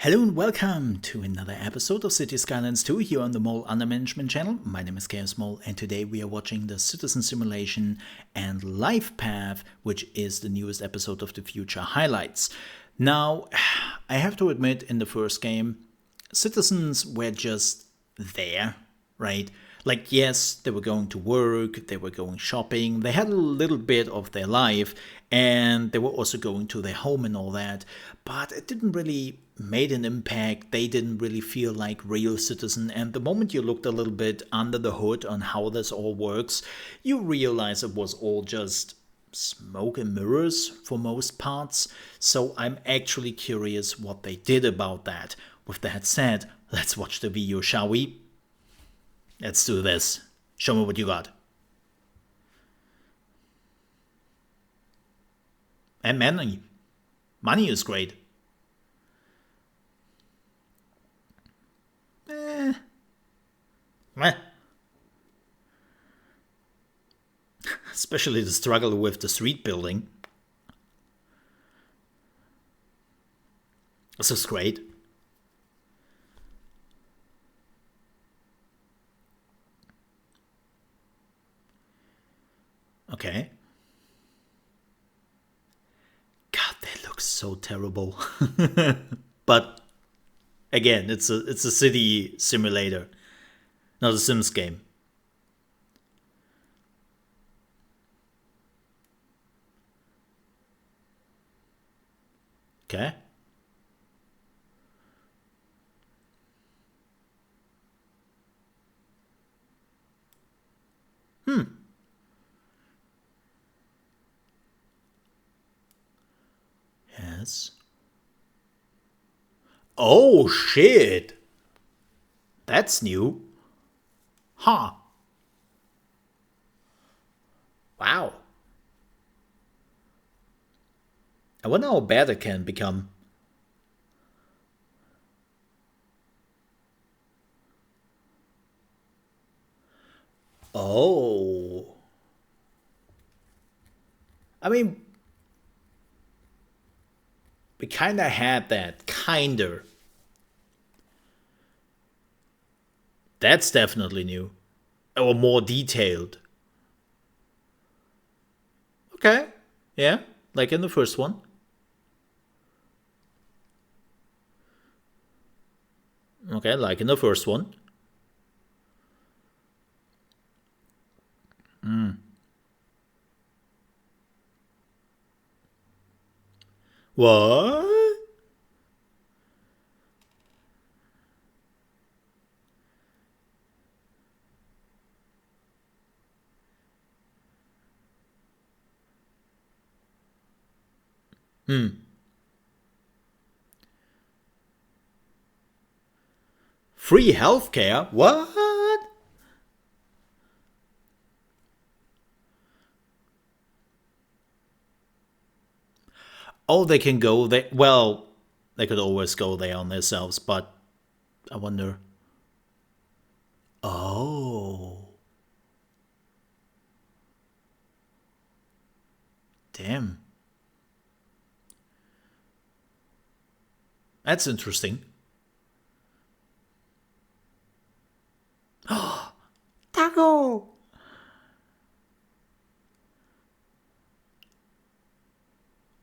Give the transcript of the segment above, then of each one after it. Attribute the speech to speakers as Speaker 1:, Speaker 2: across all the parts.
Speaker 1: Hello and welcome to another episode of Cities Skylines 2 here on the Mole Under Management channel. My name is ChaosMole and today we are watching the Citizen Simulation and Lifepath, which is the newest episode of the future highlights. Now, I have to admit, in the first game, citizens were just there, right? Like, yes, they were going to work, they were going shopping, they had a little bit of their life, and they were also going to their home and all that, but it didn't really made an impact. They didn't really feel like real citizen, and the moment you looked a little bit under the hood on how this all works, you realize it was all just smoke and mirrors for most parts. So I'm actually curious what they did about that. With that said, let's watch the video, shall we? Let's do this. Show me what you got. And money. Money is great. Meh. Especially the struggle with the street building. This is great. Okay. God, they look so terrible. But again, it's a city simulator, not a Sims game. Okay. Yes. Oh, shit. That's new. Huh. Wow. I wonder how bad it can become. Oh. I mean, we kinda had that. Kinder. That's definitely new. Or more detailed. Okay. Yeah. Like in the first one. Okay, like in the first one. What? Free healthcare? What? Oh, they can go there. Well, they could always go there on themselves, but I wonder. Oh. Damn. That's interesting. Taco!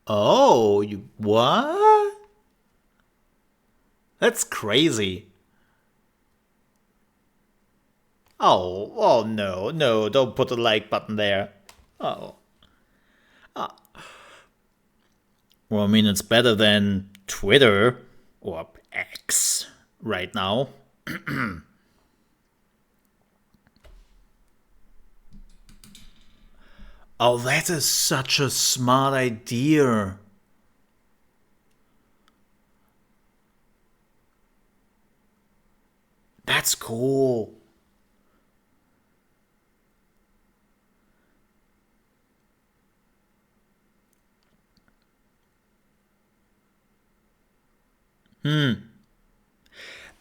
Speaker 1: Oh, you what? That's crazy. Oh no, no, don't put the like button there. Oh. Well, I mean, it's better than Twitter or X right now. Oh, that is such a smart idea. That's cool.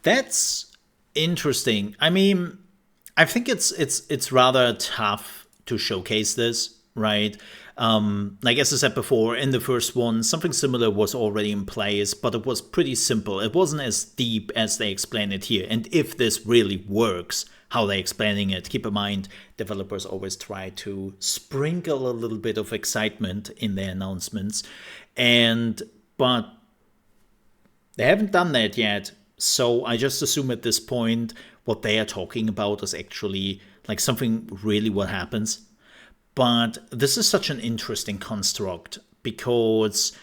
Speaker 1: That's interesting. I mean, I think it's rather tough to showcase this, right? Like as I said before, in the first one, something similar was already in place, but it was pretty simple. It wasn't as deep as they explain it here. And if this really works, how they're explaining it, keep in mind, developers always try to sprinkle a little bit of excitement in their announcements. But they haven't done that yet. So I just assume at this point, what they are talking about is actually like something really what happens. But this is such an interesting construct because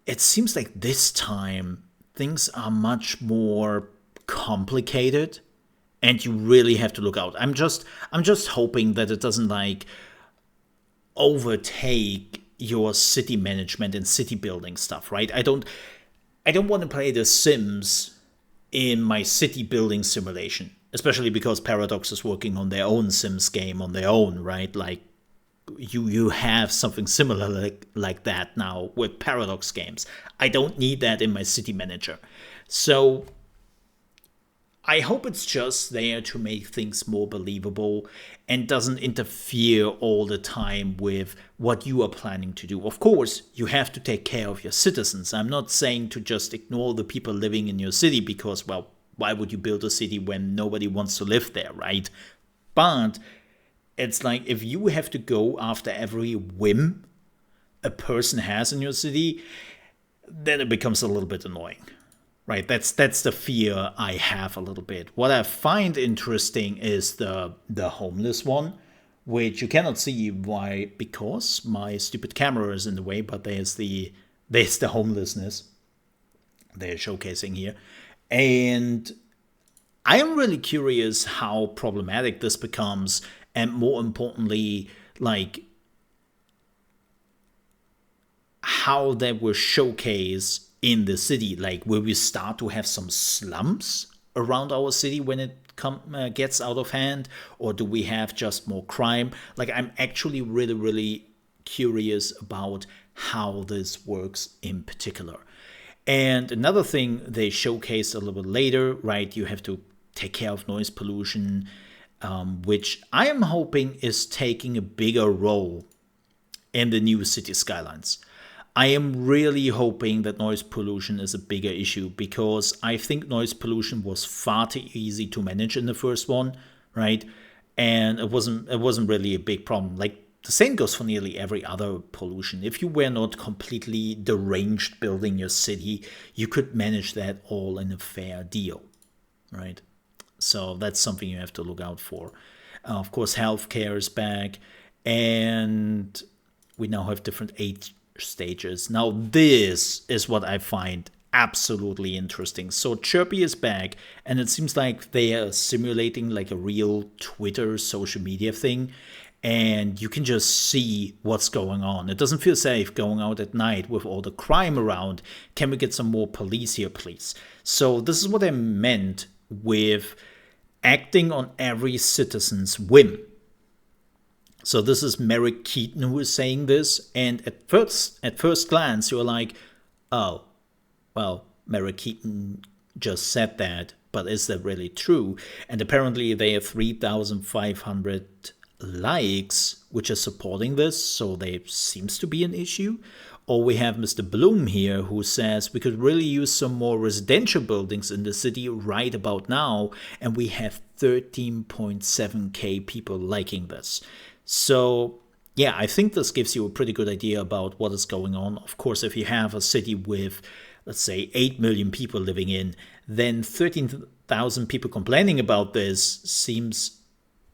Speaker 1: it seems like this time things are much more complicated and you really have to look out. I'm just hoping that it doesn't like overtake your city management and city building stuff, right? I don't want to play The Sims in my city building simulation, especially because Paradox is working on their own Sims game on their own, right? Like you have something similar like that now with Paradox games. I don't need that in my city manager. So I hope it's just there to make things more believable and doesn't interfere all the time with what you are planning to do. Of course, you have to take care of your citizens. I'm not saying to just ignore the people living in your city because, well, why would you build a city when nobody wants to live there, right? But it's like if you have to go after every whim a person has in your city, then it becomes a little bit annoying. Right, that's the fear I have a little bit. What I find interesting is the homeless one, which you cannot see why because my stupid camera is in the way. But there's the homelessness they're showcasing here, and I am really curious how problematic this becomes, and more importantly, like how that will showcase in the city. Like, will we start to have some slums around our city when it gets out of hand, or do we have just more crime? Like, I'm actually really, really curious about how this works in particular. And another thing they showcased a little bit later, right? You have to take care of noise pollution, which I am hoping is taking a bigger role in the new Cities Skylines. I am really hoping that noise pollution is a bigger issue because I think noise pollution was far too easy to manage in the first one, right? And it wasn't really a big problem. Like the same goes for nearly every other pollution. If you were not completely deranged building your city, you could manage that all in a fair deal, right? So that's something you have to look out for. Of course, healthcare is back, and we now have different age stages. Now, this is what I find absolutely interesting. So Chirpy is back, and it seems like they are simulating like a real Twitter social media thing, and you can just see what's going on. It doesn't feel safe going out at night with all the crime around. Can we get some more police here, please? So this is what I meant with acting on every citizen's whim. So this is Merrick Keaton who is saying this, and at first glance you're like, oh, well, Merrick Keaton just said that, but is that really true? And apparently they have 3,500 likes, which is supporting this, so there seems to be an issue. Or we have Mr. Bloom here who says we could really use some more residential buildings in the city right about now, and we have 13.7k people liking this. So, yeah, I think this gives you a pretty good idea about what is going on. Of course, if you have a city with, let's say, 8 million people living in, then 13,000 people complaining about this seems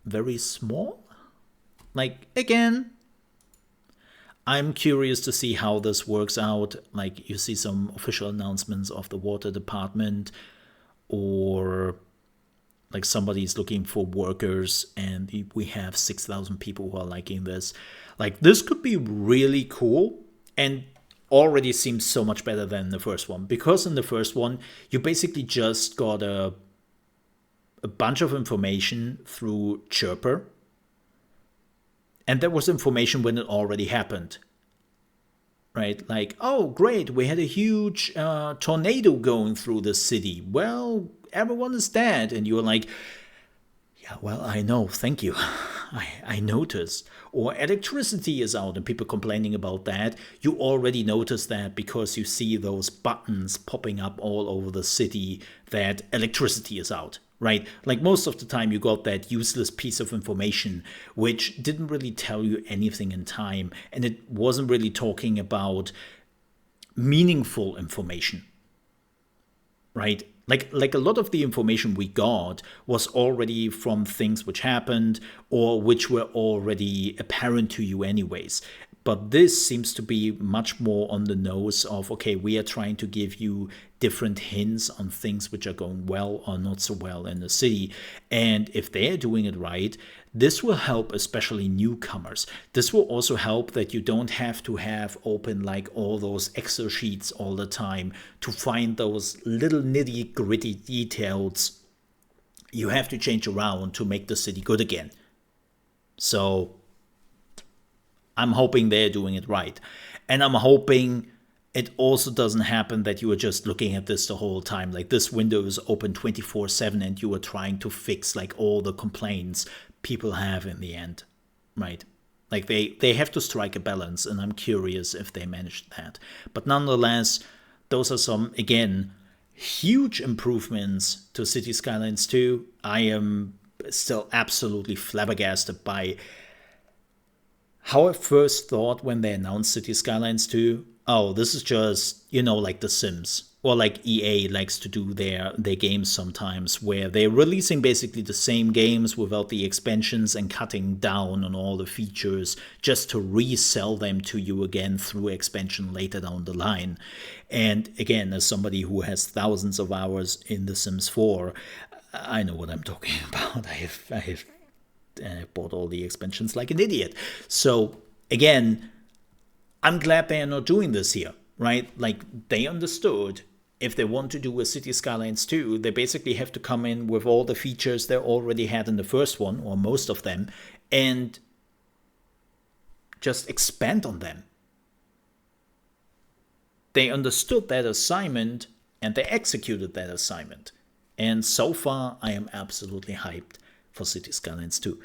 Speaker 1: very small. Like, again, I'm curious to see how this works out. Like, you see some official announcements of the water department, or like somebody's looking for workers and we have 6,000 people who are liking this. Like, this could be really cool and already seems so much better than the first one. Because in the first one, you basically just got a bunch of information through Chirper. And that was information when it already happened. Right? Like, oh, great, we had a huge tornado going through the city. Well, everyone is dead. And you're like, Yeah, well, I know, thank you. I noticed. Or electricity is out and people complaining about that. You already noticed that because you see those buttons popping up all over the city that electricity is out, right? Like most of the time you got that useless piece of information which didn't really tell you anything in time, and it wasn't really talking about meaningful information, right? Like a lot of the information we got was already from things which happened or which were already apparent to you anyways. But this seems to be much more on the nose of, okay, we are trying to give you different hints on things which are going well or not so well in the city. And if they're doing it right, this will help especially newcomers. This will also help that you don't have to have open like all those Excel sheets all the time to find those little nitty gritty details you have to change around to make the city good again. So I'm hoping they're doing it right. And I'm hoping it also doesn't happen that you are just looking at this the whole time. Like this window is open 24/7 and you are trying to fix like all the complaints people have in the end, right? Like they have to strike a balance, and I'm curious if they managed that. But nonetheless, those are some, again, huge improvements to Cities Skylines 2. I am still absolutely flabbergasted by how I first thought when they announced Cities Skylines 2, oh, this is just, like The Sims. Or like EA likes to do their games sometimes, where they're releasing basically the same games without the expansions and cutting down on all the features just to resell them to you again through expansion later down the line. And again, as somebody who has thousands of hours in The Sims 4, I know what I'm talking about. I have bought all the expansions like an idiot. So again, I'm glad they are not doing this here, right? Like they understood if they want to do a Cities Skylines 2, they basically have to come in with all the features they already had in the first one, or most of them, and just expand on them. They understood that assignment and they executed that assignment. And so far, I am absolutely hyped for Cities Skylines 2.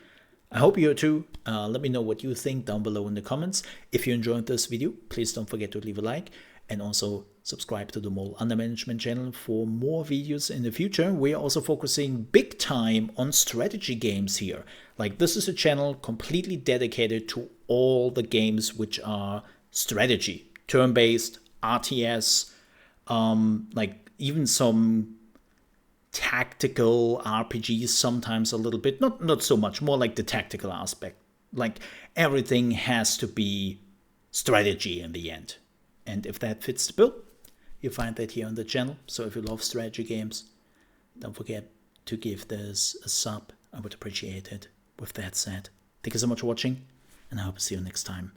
Speaker 1: I hope you are too. Let me know what you think down below in the comments. If you enjoyed this video, please don't forget to leave a like, and also subscribe to the Mole Under Management channel for more videos in the future. We are also focusing big time on strategy games here. Like this is a channel completely dedicated to all the games which are strategy, turn-based, RTS, like even some tactical RPGs sometimes a little bit, not so much, more like the tactical aspect. Like everything has to be strategy in the end. And if that fits the bill, you find that here on the channel. So if you love strategy games, don't forget to give this a sub. I would appreciate it. With that said, thank you so much for watching, and I hope to see you next time.